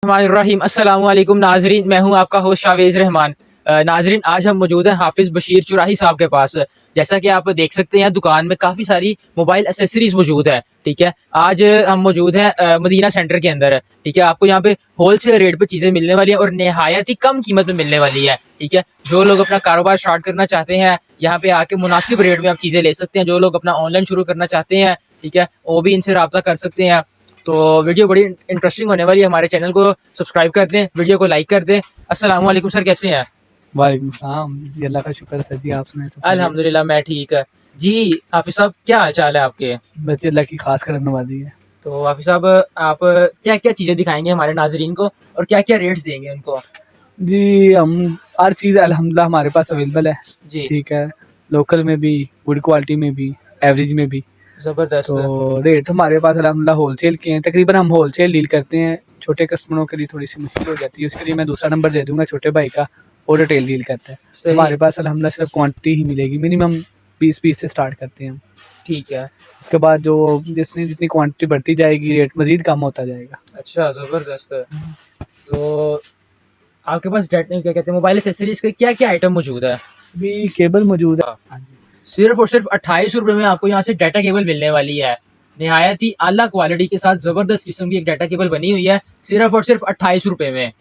रहीम अस्सलाम वालेकुम नाजरीन, मैं हूं आपका होस्ट शावेज रहमान। नाजरीन, आज हम मौजूद हैं हाफिज बशीर चुराही साहब के पास। जैसा कि आप देख सकते हैं दुकान में काफ़ी सारी मोबाइल एसेसरीज मौजूद है। ठीक है, आज हम मौजूद हैं मदीना सेंटर के अंदर। ठीक है, आपको यहाँ पे होलसेल रेट पे चीज़ें मिलने वाली है और नहायत ही कम कीमत में मिलने वाली है। ठीक है, जो लोग अपना कारोबार स्टार्ट करना चाहते हैं यहाँ पे आके मुनासिब रेट में आप चीज़ें ले सकते हैं। जो लोग अपना ऑनलाइन शुरू करना चाहते हैं, ठीक है, वो भी इनसे रब्ता कर सकते हैं। तो वीडियो बड़ी इंटरेस्टिंग होने वाली है। हमारे चैनल को सब्सक्राइब कर दें, वीडियो को लाइक कर दें। अस्सलाम वालेकुम सर, कैसे हैं? वालेकुम सलाम जी, अल्लाह का शुक्र है जी, आप सुनाएं? अल्हम्दुलिल्लाह मैं ठीक है जी। हाफिज साहब, क्या हाल चाल है आपके? बच्चे अल्लाह की खास करम नवाजी है। तो हाफिज साहब, आप क्या क्या चीज़ें दिखाएंगे हमारे नाजरीन को और क्या क्या रेट्स देंगे उनको? जी, हम हर चीज़ अल्हम्दुलिल्लाह हमारे पास अवेलेबल है जी, ठीक है, लोकल में भी, गुड क्वालिटी में भी, एवरेज में भी। ज़बरदस्त। तो रेट हमारे पास अल्हम्दुलिल्लाह होलसेल के हैं, तकरीबन हम होलसेल डील करते हैं। छोटे कस्टमरों के लिए थोड़ी सी मुश्किल हो जाती है, उसके लिए मैं दूसरा नंबर दे दूंगा छोटे भाई का, वो रिटेल डील करता है। तो हमारे पास अल्हम्दुलिल्लाह सिर्फ क्वांटिटी ही मिलेगी, मिनिमम 20 पीस से स्टार्ट करते हैं हम। ठीक है। उसके बाद जो जितनी जितनी क्वांटिटी बढ़ती जाएगी रेट मज़ीद कम होता जाएगा। अच्छा, ज़बरदस्त। तो आपके पास क्या कहते हैं मोबाइल एसेसरीज के क्या क्या आइटम मौजूद है? अभी केबल मौजूद है। हाँ जी। सिर्फ और सिर्फ 28 रुपए में आपको यहाँ से डाटा केबल मिलने वाली है। निहायत ही आला क्वालिटी के साथ जबरदस्त किस्म की एक डाटा केबल बनी हुई है, सिर्फ और सिर्फ 28 रुपए में।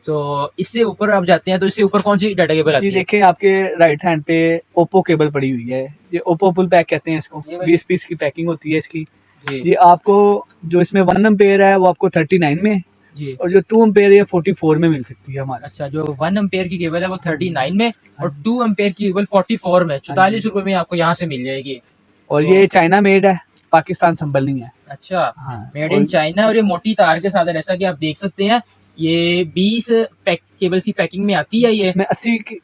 तो इससे ऊपर आप जाते हैं तो इससे ऊपर कौन सी डाटा केबल आती जी है? देखिए, आपके राइट हैंड पे ओप्पो केबल पड़ी हुई है, ये ओप्पो फुल पैक कहते हैं इसको, ये वाली? 20 पीस की पैकिंग होती है इसकी। जी जी आपको जो इसमें 1 एम्पेयर है वो आपको 39 में, जी। और जो 2 एम्पेयर है 44 में मिल सकती है हमारे से। अच्छा, जो 1 एम्पेयर की केबल है वो 39 में और 2 एम्पेयर की केबल 44 में 44 रुपए में आपको यहाँ से मिल जाएगी। और तो ये चाइना मेड है, पाकिस्तान संबल नहीं है। अच्छा, हाँ, मेड और इन चाइना और ये मोटी तार के साथ है, जैसा कि आप देख सकते हैं। ये 20 केबल की पैकिंग में आती है ये। इसमें 80 की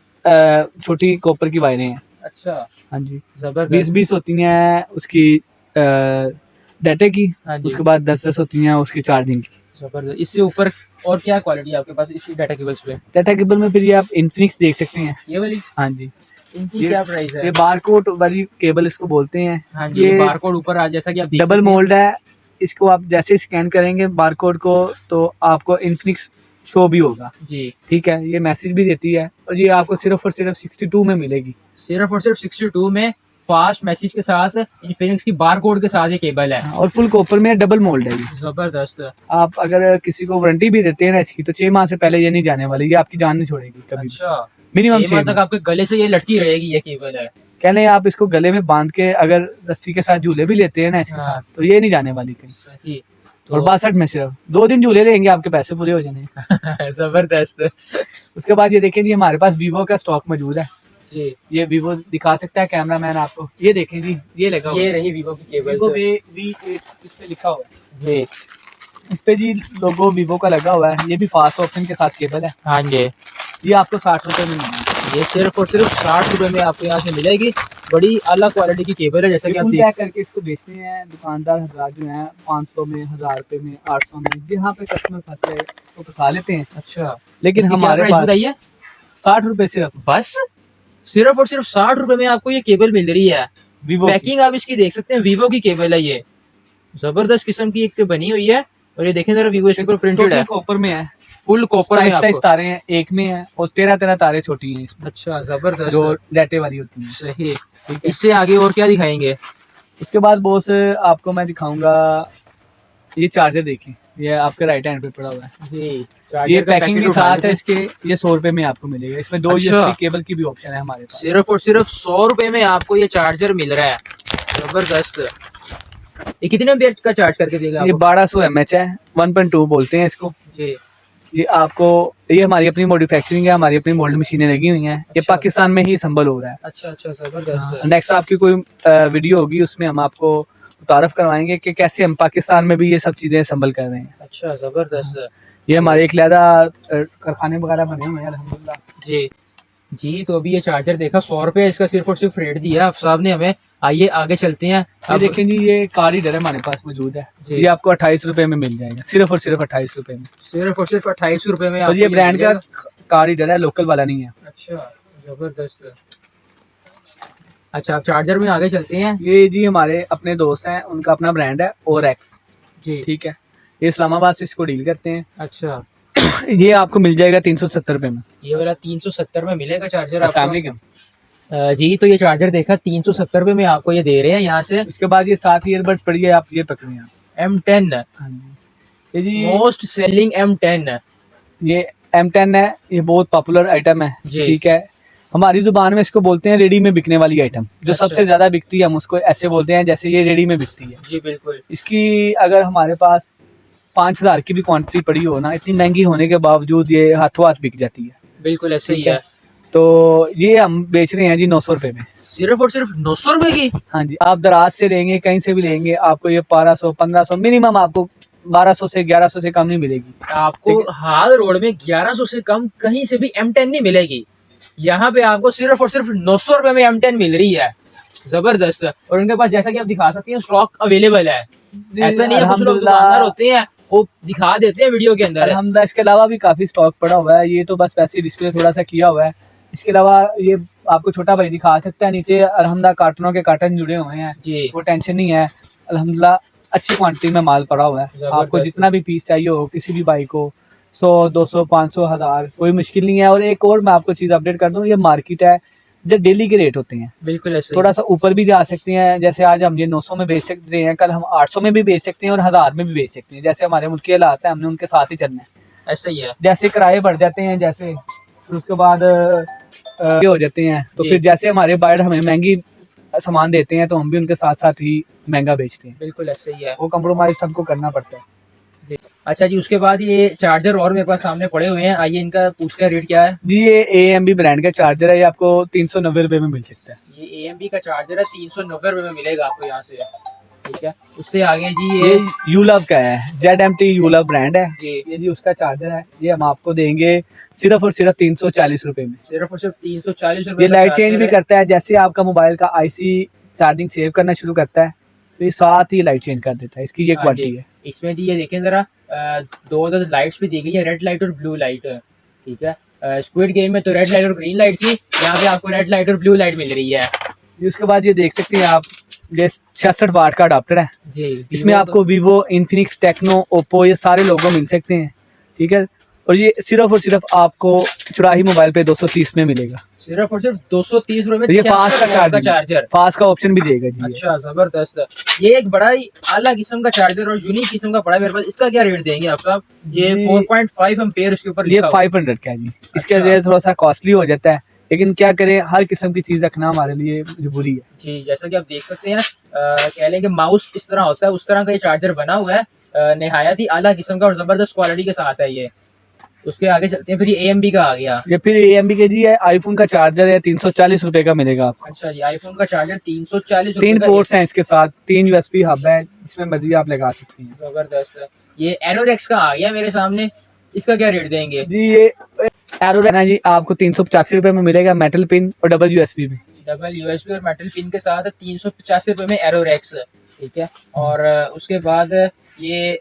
छोटी कॉपर की वायरें हैं। अच्छा, हाँ जी, जबरदस्त। 20-20 होती हैं उसकी डाटे की, हाँ जी, उसके बाद 10-10 होती हैं उसकी चार्जिंग की। जबरदस्त। इससे ऊपर और क्या क्वालिटी है आपके पास इसी डाटा केबल्स पे? डाटा केबल में फिर ये आप इन्फिनिक्स देख सकते हैं। ये वाली? हाँ जी, इनकी ये क्या प्राइस है? ये बारकोड वाली केबल इसको बोलते हैं। हाँ जी, ये बारकोड ऊपर आ, जैसा कि आप देख डबल सकते हैं। मोल्ड है, इसको आप जैसे स्कैन करेंगे बारकोड को तो आपको इन्फिनिक्स शो भी होगा। जी, ठीक है, ये मैसेज भी देती है, और ये आपको सिर्फ और सिर्फ 62 में मिलेगी। सिर्फ और सिर्फ 62 में फास्ट मैसेज के साथ इन्फिनिक्स की बारकोड के साथ ये केबल है। और फुल कॉपर में डबल मोल्ड है ये। जबरदस्त। आप अगर किसी को वारंटी भी देते हैं ना इसकी, तो 6 माह से पहले ये नहीं जाने वाली, ये आपकी जान नहीं छोड़ेगी कभी। अच्छा, मिनिमम 6 6 माह तक माह आपके गले से ये लटकी रहेगी ये केबल है। कहने आप इसको गले में बांध के अगर रस्सी के साथ झूले भी लेते हैं ना इसके हाँ। साथ, तो ये नहीं जाने वाली कहीं। सही। और तो 62 में सिर्फ 2 दिन झूले लेंगे, आपके पैसे पूरे हो जाने। जबरदस्त। उसके बाद ये देखें जी, हमारे पास वीवो का स्टॉक मौजूद है। जी, ये वीवो दिखा सकता है कैमरा मैन आपको, ये देखें जी, ये लगा हुआ ये है रही वीवो की केबल। वीवो V8 इस पे लिखा हुआ है, जी, इस पे जी लोगो वीवो का लगा हुआ है। ये भी फास्ट ऑप्शन के साथ केबल है। हाँ जी। ये आपको 60 रुपए में मिलेगी। ये सिर्फ और सिर्फ 60 रुपए में आपको यहाँ से मिलेगी। बड़ी आला क्वालिटी की केबल है, जैसा कि आप फुल देख। पैक करके इसको बेचते हैं दुकानदार हजरात जो हैं, 500 में, 1000 रुपए में, 800 में, जहाँ पे कस्टमर फंस जाए तो फंसा लेते हैं। अच्छा, लेकिन इसकी क्या हमारे प्राइस पास बताइए? 60 रुपए सिर्फ बस सिर्फ और सिर्फ 60 रुपए में आपको ये केबल मिल रही है। वीवो पैकिंग आप इसकी देख सकते हैं, वीवो की केबल है ये। जबरदस्त किस्म की एक बनी हुई है। और ये देखें जरा, वीवो इसके ऊपर प्रिंटेड है, कॉपर में है, फुल कॉपर में 27 आपको। तारे हैं एक में है, और 13 तारे छोटी हैं इसमें, अच्छा, जबरदस्त। जो डाटे वाली होती हैं। सही। इससे आगे और क्या दिखाएंगे? उसके बाद बॉस आपको मैं दिखाऊंगा, ये चार्जर देखें, ये आपके राइट हैंड पे पड़ा हुआ है। जी, ये पैकिंग के साथ है इसके, ये 100 रुपए में आपको मिलेगा। इसमें 2 अच्छा। USB केबल की भी ऑप्शन है हमारे पास। सिर्फ और सिर्फ 100 रुपए में आपको ये चार्जर मिल रहा है। जबरदस्त। ये कितने एम्पियर का चार्ज करके देगा ये आपको? 1200 mAh है, 1.2 बोलते हैं इसको। जी, ये आपको, ये हमारी अपनी मॉडिफैक्चरिंग है, हमारी अपनी मोल्ड मशीनें लगी हुई हैं। ये अच्छा। पाकिस्तान में ही संबल हो रहा है। अच्छा अच्छा, जबरदस्त। नेक्स्ट आपकी कोई वीडियो होगी, उसमें हम आपको तारफ करवाएंगे कि कैसे हम पाकिस्तान में भी ये सब चीज़ें संभल कर रहे हैं। अच्छा, जबरदस्त। ये हमारे एक लहदा कारखाने वगैरह बने हुए हैं अल्हम्दुलिल्लाह। जी जी। तो अभी ये चार्जर देखा, 100 रुपए इसका सिर्फ और सिर्फ रेट दिया आप साहब ने हमें। आइए आगे चलते हैं। ये अब देखें जी, ये कार रीडर है हमारे पास मौजूद है। जी। ये आपको 28 रुपए में मिल जाएगा, सिर्फ और सिर्फ 28 रुपए में। सिर्फ और सिर्फ 28 रुपए में और आपको ये ब्रांड मिल का जाएगा। कार रीडर है, लोकल वाला नहीं है। अच्छा, जबरदस्त। अच्छा, आप चार्जर में आगे चलते हैं। ये जी हमारे अपने दोस्त हैं, उनका अपना ब्रांड है ORX। जी, ठीक है, ये इस्लामाबाद से इसको डील करते हैं। अच्छा। ये आपको मिल जाएगा 370 रुपये में। ये वाला 370 में मिलेगा चार्जर अस्सलाम आपको। वालेकुम। जी तो ये चार्जर देखा 370 रुपये में आपको ये दे रहे हैं यहाँ से। उसके बाद ये 7 ईयरबड्स पड़ी है, आप ये पकड़े आप। M10 हाँ जी, ये जी मोस्ट सेलिंग M10 ये M10 है, ये बहुत पॉपुलर आइटम है। जी। ठीक है, हमारी जुबान में इसको बोलते हैं रेडी में बिकने वाली आइटम, जो अच्छा। सबसे ज्यादा बिकती है, हम उसको ऐसे बोलते हैं जैसे ये रेडी में बिकती है। जी बिल्कुल। इसकी अगर हमारे पास 5000 की भी क्वांटिटी पड़ी हो ना, इतनी महंगी होने के बावजूद ये हाथों हाथ बिक जाती है। बिल्कुल ऐसे ही ठीक है। है। तो ये हम बेच रहे हैं जी 900 रुपये में। सिर्फ और सिर्फ 900 रुपए की। हाँ जी, आप दराज से लेंगे, कहीं से भी लेंगे, आपको ये 1200 1500 मिनिमम, आपको 1200 से 1100 से कम नहीं मिलेगी। आपको हाल रोड में 1100 से कम कहीं से भी M10 नहीं मिलेगी। यहाँ पे आपको सिर्फ और सिर्फ 900 रुपए में M10 मिल रही है। जबरदस्त। और उनके पास जैसा कि आप दिखा सकते हैं स्टॉक अवेलेबल है। ऐसा नहीं है कुछ लोग दुकानदार होते हैं वो दिखा देते हैं वीडियो के अंदर। अल्हम्दुलिल्लाह इसके अलावा भी काफी स्टॉक पड़ा हुआ है, ये तो बस वैसे डिस्प्ले थोड़ा सा किया हुआ है। इसके अलावा ये आपको छोटा भाई दिखा सकता है, नीचे अल्हम्दुलिल्लाह कार्टनों के कार्टन जुड़े हुए हैं जी। वो टेंशन नहीं है। अल्हम्दुलिल्लाह अच्छी क्वांटिटी में माल पड़ा हुआ है, आपको जितना भी पीस चाहिए हो किसी भी बाइक को, 100 200 500 1000 कोई मुश्किल नहीं है। और एक और मैं आपको चीज़ अपडेट कर दूं, ये मार्केट है जो डेली के रेट होते हैं, बिल्कुल ऐसे थोड़ा सा ऊपर भी जा सकते हैं। जैसे आज हम ये 900 में बेच सकते हैं, कल हम 800 में भी बेच सकते हैं और 1000 में भी बेच सकते हैं। जैसे हमारे मुल्क के हालात है, हमने उनके साथ ही चलना है। ऐसा ही है। जैसे किराए बढ़ जाते हैं, जैसे फिर उसके बाद ये हो जाते हैं, तो फिर जैसे हमारे बायर हमें महंगी सामान देते हैं तो हम भी उनके साथ साथ ही महंगा बेचते हैं। बिल्कुल ऐसे ही है। वो कंप्रोमाइज सबको करना पड़ता है। अच्छा जी, उसके बाद ये चार्जर और मेरे पास सामने पड़े हुए हैं, आइए इनका पूछते हैं रेट क्या है। जी ये AMB ब्रांड का चार्जर है, ये आपको 390 रुपये में मिल सकता है। ये AMB का चार्जर है, 390 रुपये में मिलेगा आपको यहाँ से। ठीक है, उससे आगे जी ये यूलव का है, ZMT यूलव ब्रांड है जी। ये जी उसका चार्जर है, ये हम आपको देंगे सिर्फ और सिर्फ 340 रुपये में। सिर्फ और सिर्फ 340 ये रुपये। लाइट चेंज भी करता है, जैसे आपका मोबाइल का IC चार्जिंग सेव करना शुरू करता है तो ये साथ ही लाइट चेंज कर देता है। इसकी ये क्वालिटी है। इसमें जी ये देखें जरा, दो लाइट्स भी दी गई है, रेड लाइट और ब्लू लाइट। ठीक है, स्क्विड गेम में तो रेड लाइट और ग्रीन लाइट थी, यहाँ पे आपको रेड लाइट और ब्लू लाइट मिल रही है। उसके बाद ये देख सकते हैं आप, ये 66 वाट का अडाप्टर है जी। इसमें आपको वीवो, इन्फिनिक्स, टेक्नो, ओप्पो ये सारे लोगो मिल सकते हैं। ठीक है, और ये सिर्फ और सिर्फ आपको चुराही मोबाइल पे 230 में मिलेगा। सिर्फ और सिर्फ 230 रुपए में ये फास्ट का चार्जर, फास्ट का ऑप्शन भी देगा जी। अच्छा जबरदस्त। ये एक बड़ा ही आला किस्म का चार्जर और यूनिक किस्म का पड़ा है मेरे पास। इसका क्या रेट देंगे आप साहब? ये 4.5 एम्पेयर इसके ऊपर ये 500 का है जी। इसका रेट थोड़ा सा कॉस्टली हो जाता है, लेकिन क्या करें, हर किस्म की चीज रखना हमारे लिए मजबूरी है जी। जैसा कि आप देख सकते हैं, कह लें कि माउस इस तरह होता है, उस तरह का ये चार्जर बना हुआ है, नहायत ही आला किस्म का और जबरदस्त क्वालिटी के साथ है ये। उसके आगे चलते हैं, फिर ये AMB का आ गया। ये फिर AMB के जी है, आईफोन का चार्जर है, 340 रुपए का मिलेगा आपको। अच्छा जी, आईफोन का चार्जर 340 रुपए 3 पोर्ट्स हैं इसके साथ, 3 USB हब है, जिसमें मर्जी आप लगा सकते हैं। जबरदस्त। ये एरोरेक्स का आ गया मेरे सामने, इसका क्या रेट देंगे जी? ये एरोरेक्स है जी, आपको 385 रुपए में मिलेगा, मेटल पिन और डबल USB में। डबल USB और मेटल पिन के साथ 385 रुपए में एरोरेक्स। ठीक है, और उसके बाद ये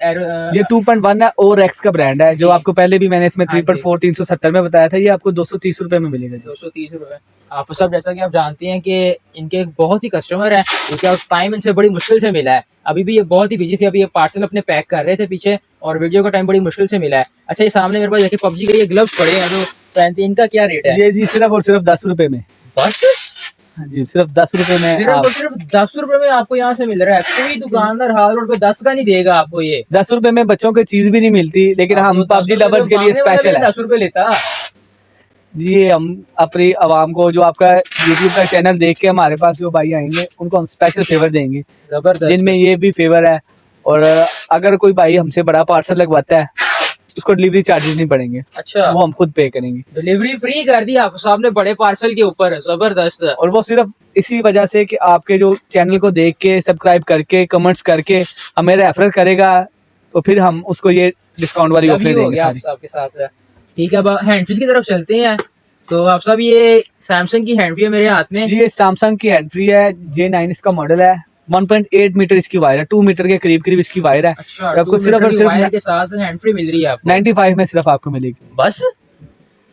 2.1 है, और एक्स का ब्रांड है, जो आपको पहले भी मैंने इसमें 3.4 370 में बताया था, ये आपको 230 रुपए में मिलेगा। 230 रुपए। आप सब जैसा कि आप जानते हैं कि इनके बहुत ही कस्टमर हैं, क्योंकि टाइम इनसे बड़ी मुश्किल से मिला है। अभी भी ये बहुत ही बिजी थे, अभी ये पार्सल अपने पैक कर रहे थे पीछे, और वीडियो का टाइम बड़ी मुश्किल से मिला है। अच्छा, ये सामने मेरे पास देखिए PUBG के ये ग्लव्स पड़े हैं जो पहनते हैं, इनका क्या रेट है? ये जी सिर्फ और सिर्फ 10 रुपए में। बस हाँ जी, सिर्फ 10 रुपए में। सिर्फ और सिर्फ 10 रुपए में आपको यहाँ से मिल रहा है। कोई दुकानदार हाल रोड पे 10 का नहीं देगा आपको ये। 10 रुपए में बच्चों की चीज भी नहीं मिलती, लेकिन हम PUBG लवर्स के लिए स्पेशल है 10 रुपए लेता जी। हम अपनी आवाम को, जो आपका YouTube का चैनल देख के हमारे पास जो भाई आएंगे, उनको हम स्पेशल फेवर देंगे, जबरदस्त, जिनमें ये भी फेवर है। और अगर कोई भाई हमसे बड़ा पार्सल लगवाता है, उसको डिलीवरी चार्जेस नहीं पड़ेंगे। अच्छा, वो हम खुद पे करेंगे। डिलीवरी फ्री कर दी आप सामने बड़े पार्सल के ऊपर। जबरदस्त। और वो सिर्फ इसी वजह से कि आपके जो चैनल को देख के, सब्सक्राइब करके, कमेंट्स करके हमें रेफर करेगा, तो फिर हम उसको ये डिस्काउंट वाली ऑफर देंगे सारी आपके साथ। ठीक है, अब हैंडफ्री की तरफ चलते हैं। तो आप सब, ये सैमसंग की हैंडफ्री है मेरे हाथ में। ये सैमसंग की हैंडफ्री है, J9 इसका मॉडल है। 1.8 मीटर इसकी वायर है, 2 मीटर के करीब करीब इसकी वायर है। अच्छा, आपको सिर्फ और सिर्फ वायर के साथ हैंडफ्री मिल रही है आपको 95 में सिर्फ आपको मिलेगी। बस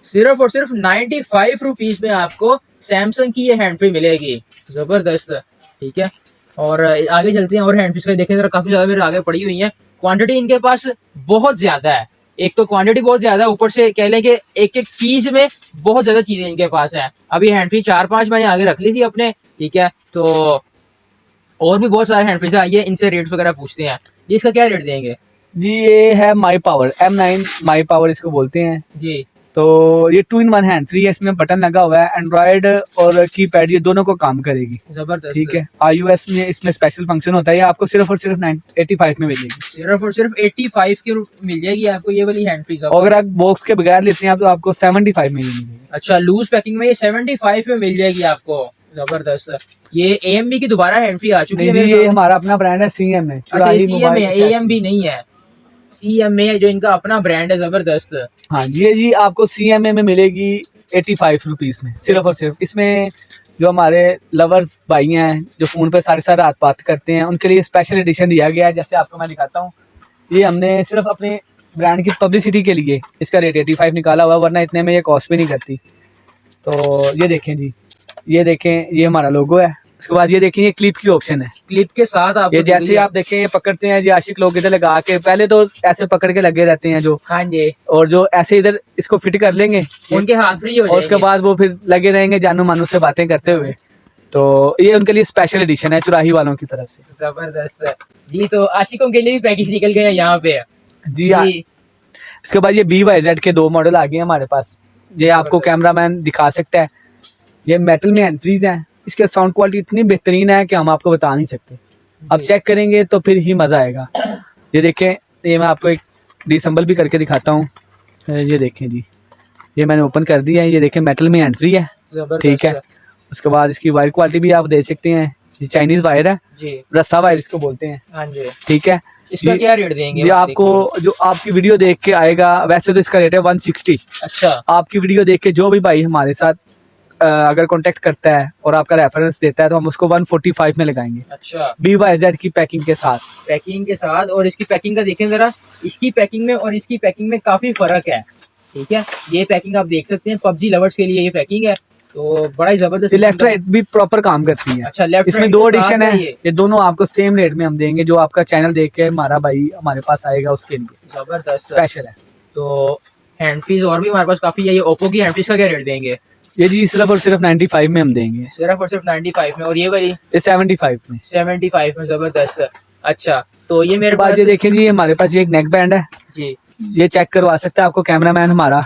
सिर्फ और सिर्फ 95 रुपीज में आपको सैमसंग की ये हैंडफ्री मिलेगी। जबरदस्त। ठीक है, और आगे चलते हैं। और हैंडफ्री का देखें जरा, काफी ज्यादा मेरे आगे पड़ी हुई है, क्वांटिटी इनके पास बहुत ज्यादा है। एक तो क्वांटिटी बहुत ज्यादा है, ऊपर से कह लें कि एक एक चीज में बहुत ज्यादा चीजें इनके पास है। अभी हैंड फ्री 4-5 मैंने आगे रख ली थी अपने, ठीक है। तो और भी बहुत सारे हैंड फ्री आइए, इनसे रेट वगैरह पूछते हैं जी। इसका क्या रेट देंगे जी? ये है माई पावर M9 माई पावर इसको बोलते हैं जी? तो ये 2-in-1 हैंड फ्री है, इसमें बटन लगा हुआ है, एंड्रॉयड और कीपैड ये दोनों को काम करेगी। जबरदस्त। ठीक है, iOS में इसमें स्पेशल फंक्शन होता है, ये आपको सिर्फ और सिर्फ 85 में मिलेगी। सिर्फ और सिर्फ 85 की मिल जाएगी आपको ये वाली हैंड फ्री। और अगर आप बॉक्स के बगैर लेते हैं आप तो आपको 75 में ही मिलेगी। अच्छा, लूज पैकिंग में ये 75 में मिल जाएगी आपको। जबरदस्त। ये AMB की दोबारा हैंड फ्री आ चुकी है नहीं, मेरे ये सामने। हमारा अपना ब्रांड है CM है, अच्छा, ये CM है, AMB नहीं है, CMA है जो इनका अपना ब्रांड है। जबरदस्त। हाँ ये जी आपको CMA में मिलेगी 85 रुपीज में, सिर्फ और सिर्फ। इसमें जो हमारे लवर्स भाई हैं जो फोन पे सारी सारी रात बात करते हैं उनके लिए स्पेशल एडिशन दिया गया है। जैसे आपको मैं दिखाता हूँ, ये हमने सिर्फ अपने ब्रांड की पब्लिसिटी के लिए इसका रेट 85 निकाला हुआ, वरना इतने में ये कॉस्ट भी नहीं करती। तो ये देखें जी, ये देखें, ये हमारा लोगो है। उसके बाद ये देखें, ये क्लिप की ऑप्शन है, क्लिप के साथ आप ये जैसे आप देखें ये पकड़ते हैं जी, आशिक लोग इधर लगा के पहले तो ऐसे पकड़ के लगे रहते हैं जो, हाँ जी, और जो ऐसे इधर इसको फिट कर लेंगे उनके हाथ फ्री हो और उसके जाएंगे। बाद वो फिर लगे रहेंगे जानू मानू से बातें करते हुए। तो ये उनके लिए स्पेशल एडिशन है चुराही वालों की तरफ से। जबरदस्त जी। तो आशिकों के लिए भी पैकेज निकल गया यहाँ पे जी हाँ। उसके बाद ये BYZ के 2 मॉडल आ गए हैं हमारे पास, ये आपको कैमरामैन दिखा सकता है। ये मेटल में हैंड फ्रीज हैं, इसके साउंड क्वालिटी इतनी बेहतरीन है कि हम आपको बता नहीं सकते। अब चेक करेंगे तो फिर ही मज़ा आएगा। ये देखें, ये मैं आपको एक डिसम्बल भी करके दिखाता हूँ। ये देखें जी, ये मैंने ओपन कर दिया है। ये देखें मेटल में हैंड फ्री है, ठीक है। उसके बाद इसकी वायर क्वालिटी भी आप देख सकते हैं, ये चाइनीज वायर है जी, रस्सा वायर इसको बोलते हैं, हाँ जी। ठीक है। इसका क्या रेट देंगे? ये आपको जो आपकी वीडियो देख के आएगा, वैसे तो इसका रेट है 160। अच्छा, आपकी वीडियो देख के जो भी भाई हमारे साथ अगर कांटेक्ट करता है और आपका रेफरेंस देता है तो हम उसको 145 में लगाएंगे। अच्छा, BYZ की पैकिंग के साथ, पैकिंग के साथ। और इसकी पैकिंग का देखें जरा, इसकी पैकिंग में और इसकी पैकिंग में काफी फर्क है, ठीक है। ये पैकिंग आप देख सकते हैं, PUBG लवर्स के लिए ये पैकिंग है, तो बड़ा ही जबरदस्त। लेफ्ट राइट भी प्रॉपर काम करती है। अच्छा, लेफ्ट इसमें 2 एडिशन है, ये दोनों आपको सेम रेट में हम देंगे। जो आपका चैनल देख के हमारा भाई हमारे पास आएगा उसके लिए जबरदस्त स्पेशल है। तो हैंड फ्रीज और भी हमारे पास काफी है। ये ओप्पो की हैंड फ्रीज का क्या रेट देंगे? ये जी सिर्फ और सिर्फ 95 में हम देंगे, सिर्फ और सिर्फ 95 में। और ये वाली ये 75 में। 75 में। जबरदस्त। अच्छा, तो ये मेरे बाद पास ये देखें जी, हमारे पास ये एक नेक बैंड है जी, ये चेक करवा सकता है आपको कैमरामैन हमारा।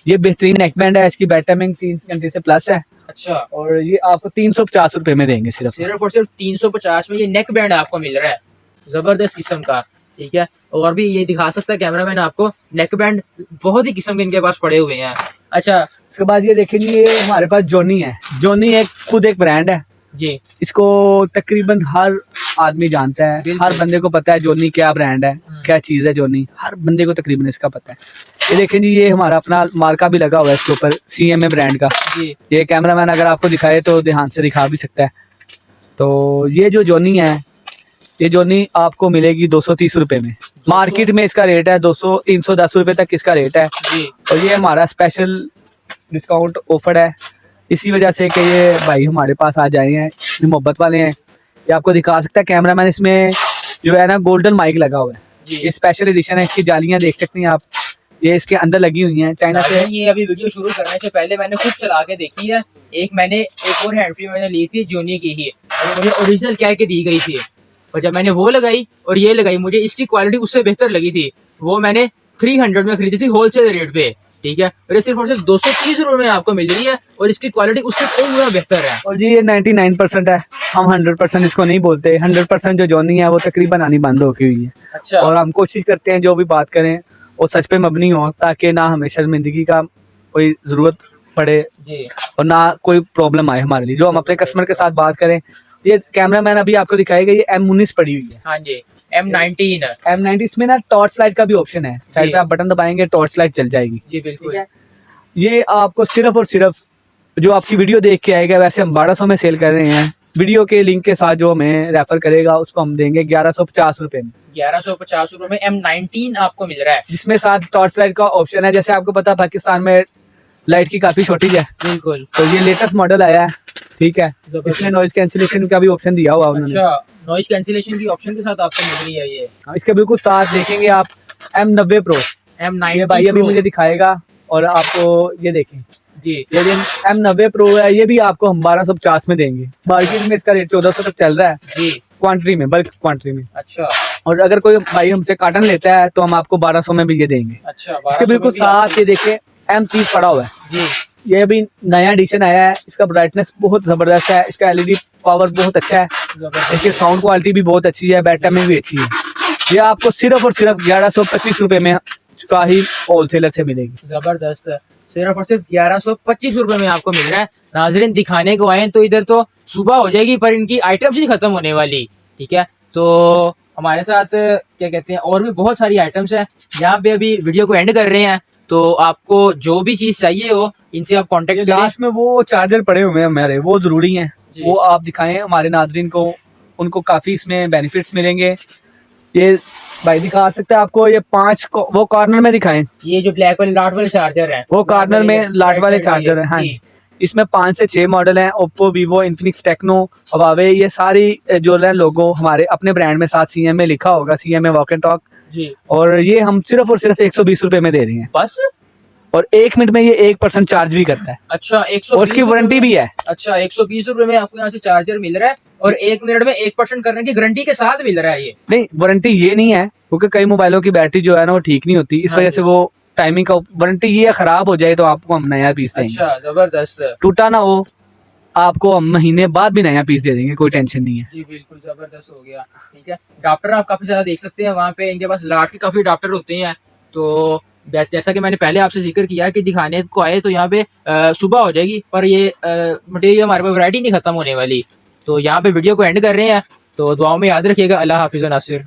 ये बेहतरीन नेक बैंड है, इसकी बैट टाइमिंग 3 घंटे से प्लस है। अच्छा, और ये आपको 350 रुपए में देंगे सिर्फ। सिर्फ और सिर्फ 350 में ये नेक बैंड आपको मिल रहा है, जबरदस्त किस्म का, ठीक है। और भी ये दिखा सकता है कैमरामैन आपको, नेक बैंड बहुत ही किस्म के इनके पास पड़े हुए हैं। अच्छा, उसके बाद ये देखेंगे, ये हमारे पास जोनी है। जोनी एक खुद एक ब्रांड है जी, इसको तकरीबन हर आदमी जानता है, बिल्कुल। हर बंदे को पता है जोनी क्या ब्रांड है, क्या चीज़ है जोनी, हर बंदे को तकरीबन इसका पता है। ये देखें जी, ये हमारा अपना मार्का भी लगा हुआ है इसके ऊपर, CMA ब्रांड का। जी, ये कैमरामैन अगर आपको दिखाए तो ध्यान से दिखा भी सकता है। तो ये जो जोनी है, ये जोनी आपको मिलेगी 230 रुपए में। मार्केट में इसका रेट है 200-310 रुपए तक इसका रेट है। जी, और ये हमारा स्पेशल डिस्काउंट ऑफर है, इसी वजह से कि ये भाई हमारे पास आ जाए हैं, इतनी मोहब्बत वाले हैं। ये आपको दिखा सकता है कैमरामैन, इसमें जो है ना गोल्डन माइक लगा हुआ है, ये स्पेशल एडिशन है। इसकी जालियां देख सकते हैं आप, ये इसके अंदर लगी हुई हैं चाइना से। ये अभी वीडियो शुरू करने से पहले मैंने खुद चला के देखी है। एक और हैंड फ्री मैंने ली थी जोनी की ही, और मुझे ओरिजिनल कह के दी गई थी, और जब मैंने वो लगाई और ये लगाई, मुझे इसकी क्वालिटी उससे बेहतर लगी थी। वो मैंने 300 में खरीदी थी होलसेल रेट पे, ठीक है। और ये सिर्फ और सिर्फ 230 रुपए में आपको मिल रही है, और इसकी क्वालिटी उससे कई गुना बेहतर है। और जी ये 99% है, हम 100% इसको नहीं बोलते। 100% जो जोनी है वो तकरीबन आनी बंद हो गई हुई है। अच्छा, और हम कोशिश करते हैं जो भी बात करें वो सच पे मबनी हो, ताकि ना हमें शर्मिंदगी का कोई ज़रूरत पड़े जी, और ना कोई प्रॉब्लम आए हमारे लिए। जो हम अपने कस्टमर के साथ बात करें, ये कैमरामैन अभी आपको दिखाएगा, ये M19 पड़ी हुई है। हाँ जी, M19 M90 इसमें ना टॉर्च लाइट का भी ऑप्शन है, साइड पे आप बटन दबाएंगे टॉर्च लाइट चल जाएगी। जी, बिल्कुल। ठीक है, ये आपको सिर्फ और सिर्फ जो आपकी वीडियो देख के आएगा, वैसे हम 1200 में सेल कर रहे हैं, वीडियो के लिंक के साथ जो हमें रेफर करेगा उसको हम देंगे 1150 रुपए में। 1150 रुपए में M19 आपको मिल रहा है, जिसमें साथ टॉर्च लाइट का ऑप्शन है। जैसे आपको पता पाकिस्तान में लाइट की काफी शॉर्टेज है, बिल्कुल। तो ये लेटेस्ट मॉडल आया है, ठीक है। इसमें नॉइज कैंसिलेशन का भी ऑप्शन दिया हुआ उन्होंने। अच्छा, नॉइज कैंसिलेशन की ऑप्शन के साथ आपको मिल रही है ये। इसके बिल्कुल साथ देखेंगे आप M90 Pro, M90 ये भाई अभी Pro। मुझे दिखाएगा। और आपको ये देखें, जी ये M90 Pro है, ये भी आपको हम 1250 में देंगे। मार्केट में इसका रेट 1400 तक चल रहा है जी। क्वांटिटी में, बल्क क्वांटिटी में। अच्छा और अगर कोई भाई हमसे कार्टन लेता है तो हम आपको 1200 में भी ये देंगे। अच्छा, इसके बिल्कुल साथ ये देखिए M30 पड़ा हुआ है, जी ये अभी नया एडिशन आया है। इसका ब्राइटनेस बहुत जबरदस्त है, इसका LED पावर बहुत अच्छा है, जबरदस्त। इसकी साउंड क्वालिटी भी बहुत अच्छी है, बैटरी में भी अच्छी है। ये आपको सिर्फ और सिर्फ 1125 रुपए में का ही होलसेलर से मिलेगी। जबरदस्त, सिर्फ और सिर्फ 1125 रुपए में आपको मिल रहा है। नाजरीन दिखाने को आए तो इधर तो सुबह हो जाएगी पर इनकी आइटम्स ही खत्म होने वाली। ठीक है, तो हमारे साथ क्या कहते हैं और भी बहुत सारी आइटम्स हैं। यहाँ पे अभी वीडियो को एंड कर रहे हैं, तो आपको जो भी चीज चाहिए हो इनसे आप कांटेक्ट करें। लास्ट में वो चार्जर पड़े हुए हैं हमारे, वो जरूरी हैं, जी। वो आप दिखाएं हमारे नाजरीन को, उनको काफी इसमें बेनिफिट्स मिलेंगे। ये भाई दिखा सकते हैं आपको, ये 5 वो कॉर्नर में दिखाएं, ये जो ब्लैक वाले लाट वाले चार्जर है, वो कॉर्नर में लाट वाले चार्जर है। हाँ, जी। इसमें 5 से 6 मॉडल हैं, Oppo, Vivo, Infinix, Tecno, Huawei, ये सारी जो है लोगो हमारे अपने ब्रांड में साथ CMA लिखा होगा, CMA वॉक एंड टॉक। जी और ये हम सिर्फ और सिर्फ 120 रुपए में दे रहे हैं, बस। और 1 मिनट में ये 1% चार्ज भी करता है, अच्छा, 120 और उसकी वारंटी भी है। अच्छा, 120 रुपए में आपको यहाँ से चार्जर मिल रहा है और 1 मिनट में 1% करने की गारंटी के साथ मिल रहा है ये। नहीं, वारंटी ये नहीं है, क्योंकि कई मोबाइलों की बैटरी जो है ना वो ठीक नहीं होती, इस हाँ वजह जी। से वो टाइमिंग का वारंटी ये खराब हो जाए तो आपको हम नया पीस देंगे। अच्छा, जबरदस्त। टूटा ना हो, आपको हम महीने बाद भी नया पीस दे देंगे, कोई टेंशन नहीं है। जी बिल्कुल, जबरदस्त हो गया। ठीक है, अडाप्टर आप काफी सारा देख सकते हैं वहाँ पे, इनके पास लाट के काफी अडाप्टर होते हैं। तो जैसा कि मैंने पहले आपसे जिक्र किया कि दिखाने को आए तो यहाँ पे सुबह हो जाएगी, पर ये मटेरियल हमारे पास वैरायटी नहीं खत्म होने वाली। तो यहाँ पे वीडियो को एंड कर रहे हैं, तो दुआओं में याद रखिएगा। अल्लाह हाफिज़ नासिर।